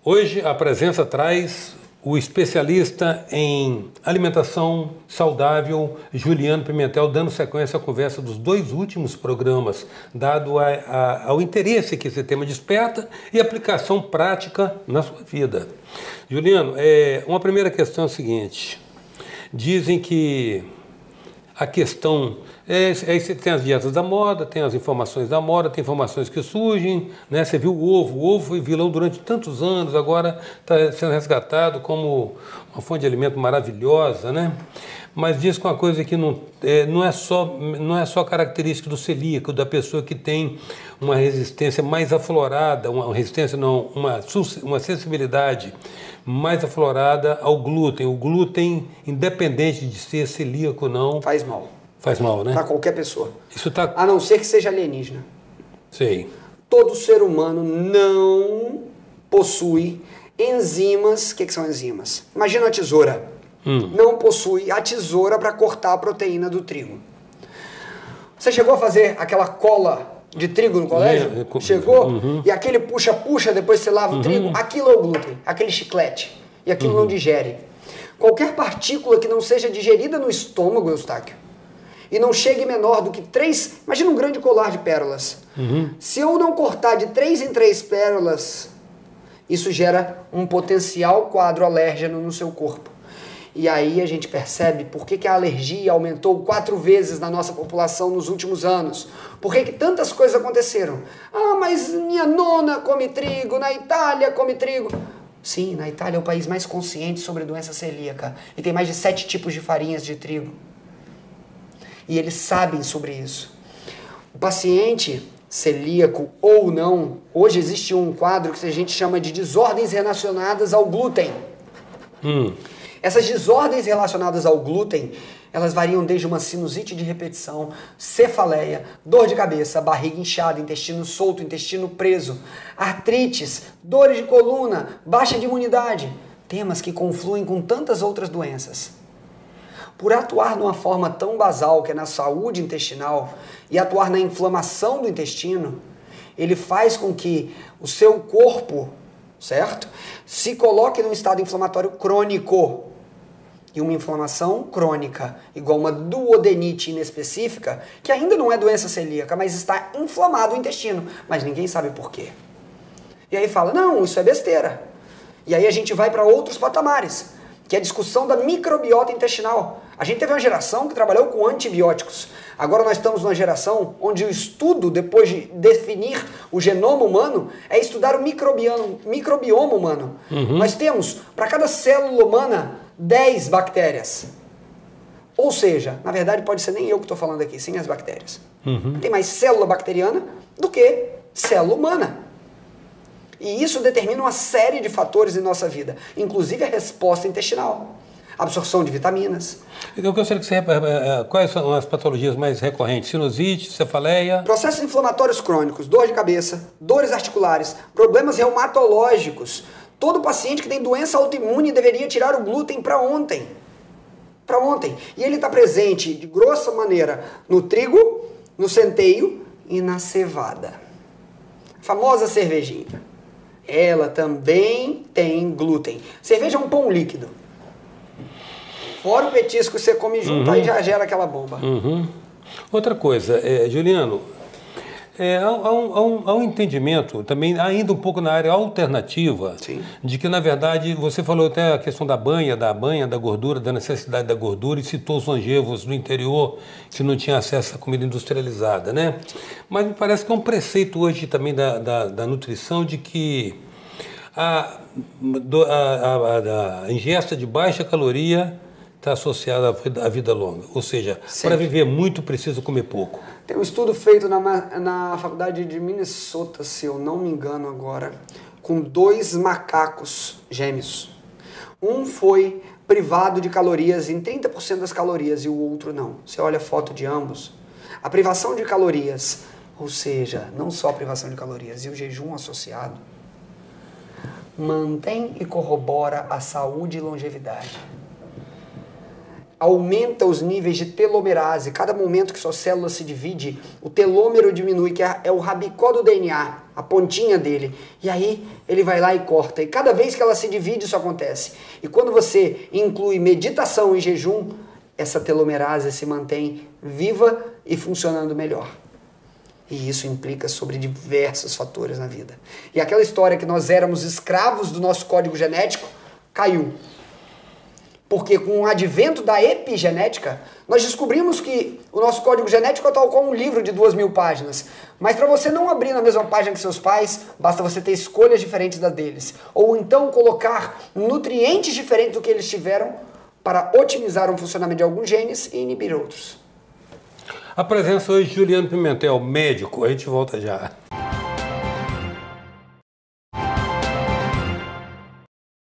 Hoje a presença traz o especialista em alimentação saudável, Juliano Pimentel, dando sequência à conversa dos 2 últimos programas, dado ao interesse que esse tema desperta e aplicação prática na sua vida. Juliano, uma primeira questão é a seguinte: dizem que a questão você tem as dietas da moda, tem as informações da moda, tem informações que surgem, né? Você viu o ovo foi vilão durante tantos anos, agora está sendo resgatado como uma fonte de alimento maravilhosa, né? Mas diz que uma coisa que não é só característica do celíaco, da pessoa que tem uma resistência mais aflorada, uma sensibilidade mais aflorada ao glúten. O glúten, independente de ser celíaco ou não, faz mal. Faz mal, né? Para qualquer pessoa. Isso tá... A não ser que seja alienígena. Sei. Todo ser humano não possui enzimas. O que são enzimas? Imagina uma tesoura. Não possui a tesoura para cortar a proteína do trigo. Você chegou a fazer aquela cola de trigo no colégio? Chegou? Uhum. E aquele puxa-puxa, depois você lava o trigo? Aquilo é o glúten, aquele chiclete. E aquilo não digere. Qualquer partícula que não seja digerida no estômago, Eustáquio, e não chegue menor do que 3... Imagina um grande colar de pérolas. Se eu não cortar de 3 em 3 pérolas, isso gera um potencial quadro alérgeno no seu corpo. E aí a gente percebe por que a alergia aumentou 4 vezes na nossa população nos últimos anos. Por que tantas coisas aconteceram? Ah, mas minha nona come trigo, na Itália come trigo. Sim, na Itália é o país mais consciente sobre doença celíaca. E tem mais de 7 tipos de farinhas de trigo. E eles sabem sobre isso. O paciente celíaco ou não, hoje existe um quadro que a gente chama de desordens relacionadas ao glúten. Essas desordens relacionadas ao glúten, elas variam desde uma sinusite de repetição, cefaleia, dor de cabeça, barriga inchada, intestino solto, intestino preso, artrites, dores de coluna, baixa de imunidade, temas que confluem com tantas outras doenças. Por atuar de uma forma tão basal, que é na saúde intestinal, e atuar na inflamação do intestino, ele faz com que o seu corpo, certo, se coloque num estado inflamatório crônico. E uma inflamação crônica, igual uma duodenite inespecífica, que ainda não é doença celíaca, mas está inflamado o intestino, mas ninguém sabe por quê. E aí fala, não, isso é besteira. E aí a gente vai para outros patamares, que é a discussão da microbiota intestinal. A gente teve uma geração que trabalhou com antibióticos. Agora nós estamos numa geração onde o estudo, depois de definir o genoma humano, é estudar o microbioma humano. Nós temos, para cada célula humana, 10 bactérias. Ou seja, na verdade pode ser nem eu que estou falando aqui, sem as bactérias. Tem mais célula bacteriana do que célula humana. E isso determina uma série de fatores em nossa vida, inclusive a resposta intestinal, absorção de vitaminas. Eu gostaria que você... Quais são as patologias mais recorrentes? Sinusite, cefaleia? Processos inflamatórios crônicos, dor de cabeça, dores articulares, problemas reumatológicos. Todo paciente que tem doença autoimune deveria tirar o glúten para ontem. Para ontem. E ele está presente, de grossa maneira, no trigo, no centeio e na cevada. A famosa cervejinha. Ela também tem glúten. Cerveja é um pão líquido. Fora o petisco que você come junto, aí já gera aquela bomba. Outra coisa, Juliano, há um entendimento também, ainda um pouco na área alternativa, Sim. De que, na verdade, você falou até a questão da banha, da gordura, da necessidade da gordura, e citou os longevos do interior que não tinham acesso à comida industrializada, né? Mas me parece que é um preceito hoje também da nutrição de que a ingesta de baixa caloria está associada à vida longa. Ou seja, para viver muito, precisa comer pouco. Tem um estudo feito na faculdade de Minnesota, se eu não me engano agora, com 2 macacos gêmeos. Um foi privado de calorias em 30% das calorias e o outro não. Você olha a foto de ambos. A privação de calorias, ou seja, não só a privação de calorias e o jejum associado, mantém e corrobora a saúde e longevidade. aumenta os níveis de telomerase. Cada momento que sua célula se divide, o telômero diminui, que é o rabicó do DNA, a pontinha dele. E aí ele vai lá e corta. E cada vez que ela se divide, isso acontece. E quando você inclui meditação e jejum, essa telomerase se mantém viva e funcionando melhor. E isso implica sobre diversos fatores na vida. E aquela história que nós éramos escravos do nosso código genético, caiu. Porque com o advento da epigenética, nós descobrimos que o nosso código genético é tal qual um livro de 2.000 páginas. Mas para você não abrir na mesma página que seus pais, basta você ter escolhas diferentes das deles. Ou então colocar nutrientes diferentes do que eles tiveram para otimizar o funcionamento de alguns genes e inibir outros. A presença hoje de Juliano Pimentel, médico. A gente volta já.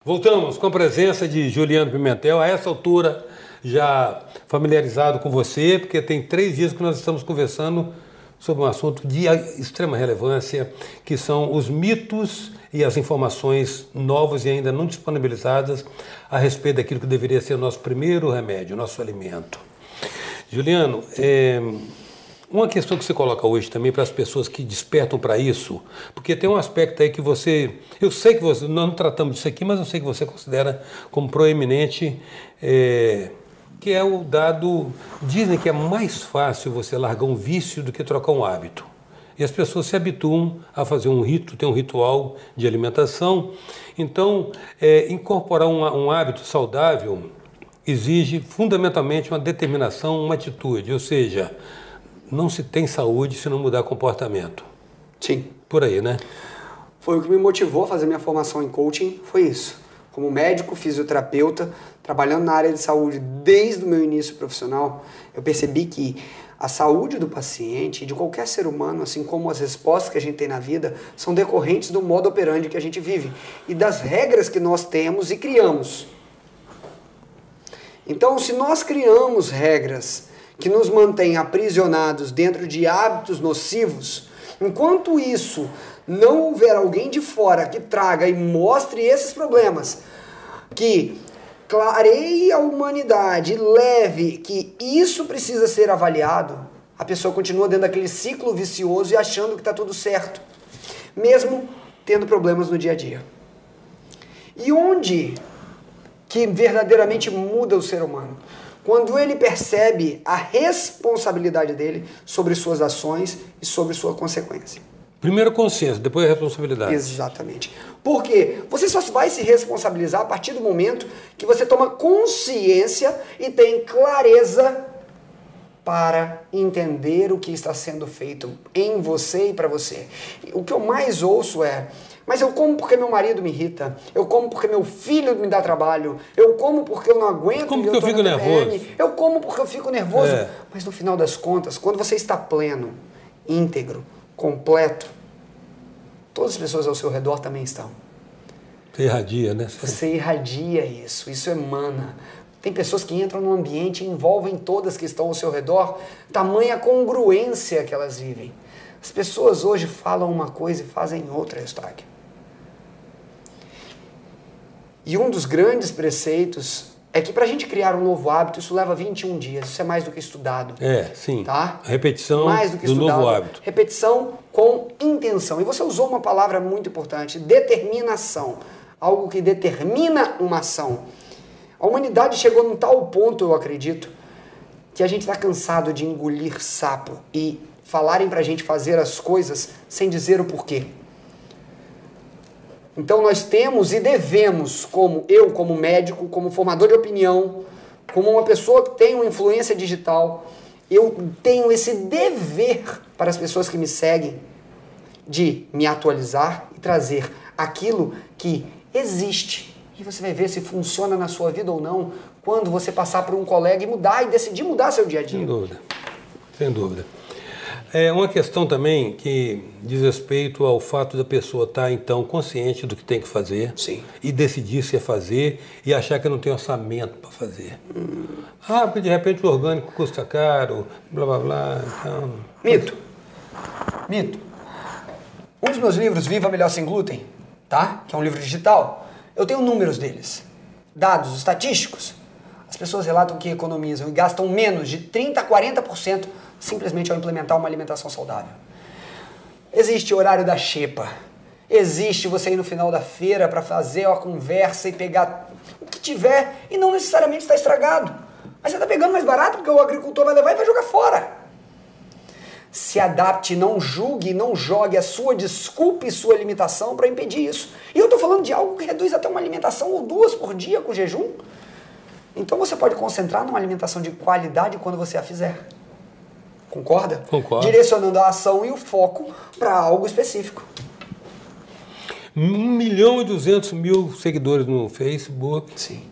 Voltamos com a presença de Juliano Pimentel, a essa altura já familiarizado com você, porque tem 3 dias que nós estamos conversando sobre um assunto de extrema relevância, que são os mitos e as informações novas e ainda não disponibilizadas a respeito daquilo que deveria ser o nosso primeiro remédio, o nosso alimento. Juliano, uma questão que você coloca hoje também para as pessoas que despertam para isso, porque tem um aspecto aí que você, eu sei que você, nós não tratamos disso aqui, mas eu sei que você considera como proeminente, que é o dado, dizem que é mais fácil você largar um vício do que trocar um hábito. E as pessoas se habituam a fazer um rito, tem um ritual de alimentação, então incorporar um hábito saudável exige fundamentalmente uma determinação, uma atitude, ou seja, não se tem saúde se não mudar comportamento. Sim. Por aí, né? Foi o que me motivou a fazer minha formação em coaching, foi isso. Como médico, fisioterapeuta, trabalhando na área de saúde desde o meu início profissional, eu percebi que a saúde do paciente e de qualquer ser humano, assim como as respostas que a gente tem na vida, são decorrentes do modo operandi que a gente vive e das regras que nós temos e criamos. Então, se nós criamos regras que nos mantêm aprisionados dentro de hábitos nocivos, enquanto isso não houver alguém de fora que traga e mostre esses problemas, que clareie a humanidade, leve que isso precisa ser avaliado, a pessoa continua dentro daquele ciclo vicioso e achando que está tudo certo, mesmo tendo problemas no dia a dia. E onde que verdadeiramente muda o ser humano? Quando ele percebe a responsabilidade dele sobre suas ações e sobre sua consequência. Primeiro consciência, depois a responsabilidade. Exatamente. Porque você só vai se responsabilizar a partir do momento que você toma consciência e tem clareza para entender o que está sendo feito em você e para você. O que eu mais ouço é: mas eu como porque meu marido me irrita, eu como porque meu filho me dá trabalho, eu como porque eu não aguento, como porque eu fico nervoso, eu como porque eu fico nervoso. Mas no final das contas, quando você está pleno, íntegro, completo, todas as pessoas ao seu redor também estão. Você irradia, né? Você irradia isso emana. Tem pessoas que entram no ambiente e envolvem todas que estão ao seu redor, tamanha congruência que elas vivem. As pessoas hoje falam uma coisa e fazem outra, Eustáquio. E um dos grandes preceitos é que para a gente criar um novo hábito, isso leva 21 dias. Isso é mais do que estudado. Sim. Tá? A repetição mais do que do estudado. Novo hábito. Repetição com intenção. E você usou uma palavra muito importante, determinação. Algo que determina uma ação. A humanidade chegou num tal ponto, eu acredito, que a gente está cansado de engolir sapo e falarem pra gente fazer as coisas sem dizer o porquê. Então nós temos e devemos, como médico, como formador de opinião, como uma pessoa que tem uma influência digital, eu tenho esse dever para as pessoas que me seguem de me atualizar e trazer aquilo que existe. E você vai ver se funciona na sua vida ou não quando você passar por um colega e mudar e decidir mudar seu dia a dia. Sem dúvida, sem dúvida. É uma questão também que diz respeito ao fato da pessoa estar, então, consciente do que tem que fazer. Sim. E decidir se é fazer e achar que não tem orçamento para fazer. Porque de repente o orgânico custa caro, blá blá blá. Então... Mito. Um dos meus livros, Viva Melhor Sem Glúten, tá? Que é um livro digital. Eu tenho números deles, dados estatísticos. As pessoas relatam que economizam e gastam menos de 30% a 40% simplesmente ao implementar uma alimentação saudável. Existe o horário da xepa. Existe você ir no final da feira para fazer uma conversa e pegar o que tiver e não necessariamente está estragado. Mas você está pegando mais barato porque o agricultor vai levar e vai jogar fora. Se adapte, não julgue, não jogue a sua desculpa e sua limitação para impedir isso. E eu estou falando de algo que reduz até uma alimentação ou 2 por dia com jejum. Então você pode concentrar numa alimentação de qualidade quando você a fizer. Concorda? Concordo. Direcionando a ação e o foco para algo específico. 1.200.000 seguidores no Facebook. Sim.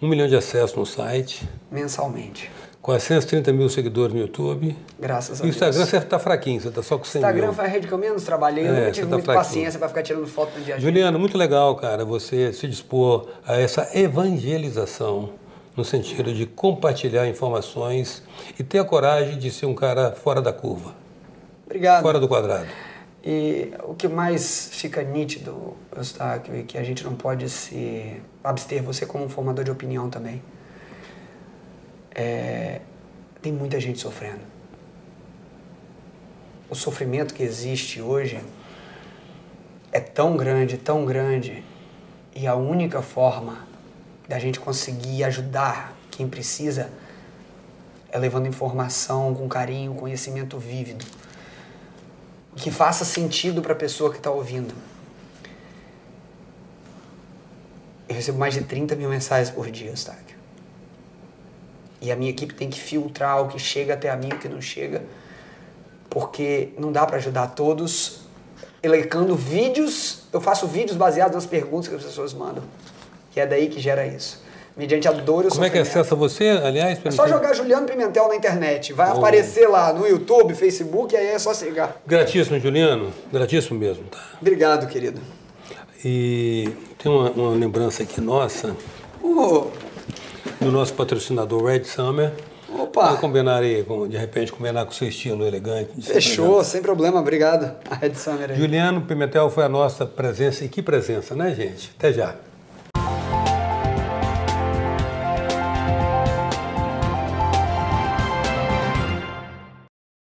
1 milhão de acessos no site. Mensalmente. 430.000 seguidores no YouTube. Graças a E o Deus. Instagram você está fraquinho, você está só com 100 Instagram mil. foi a rede que eu menos trabalhei, eu não tive tá muita fraquinho. paciência para ficar tirando foto no dia a dia. Juliano, muito legal, cara, você se dispor a essa evangelização no sentido de compartilhar informações e ter a coragem de ser um cara fora da curva, Obrigado. fora do quadrado. E o que mais fica nítido, Eustáquio, e que a gente não pode se abster, você como um formador de opinião também, tem muita gente sofrendo. O sofrimento que existe hoje é tão grande, e a única forma da gente conseguir ajudar quem precisa é levando informação com carinho, conhecimento vívido, que faça sentido para a pessoa que está ouvindo. Eu recebo mais de 30 mil mensagens por dia, Eustáquio. E a minha equipe tem que filtrar o que chega até a mim e o que não chega, porque não dá para ajudar todos elencando vídeos. Eu faço vídeos baseados nas perguntas que as pessoas mandam, que é daí que gera isso. Mediante a dor e o Como é que acessa você, aliás? É só jogar Juliano Pimentel na internet. Vai aparecer lá no YouTube, Facebook, aí é só chegar. Gratíssimo, Juliano. Gratíssimo mesmo, tá? Obrigado, querido. E tem uma lembrança aqui nossa do nosso patrocinador Red Summer. Opa! Vamos combinar aí, de repente, combinar com o seu estilo elegante. Fechou, sem problema. Obrigado. A Red Summer aí. Juliano Pimentel foi a nossa presença. E que presença, né, gente? Até já.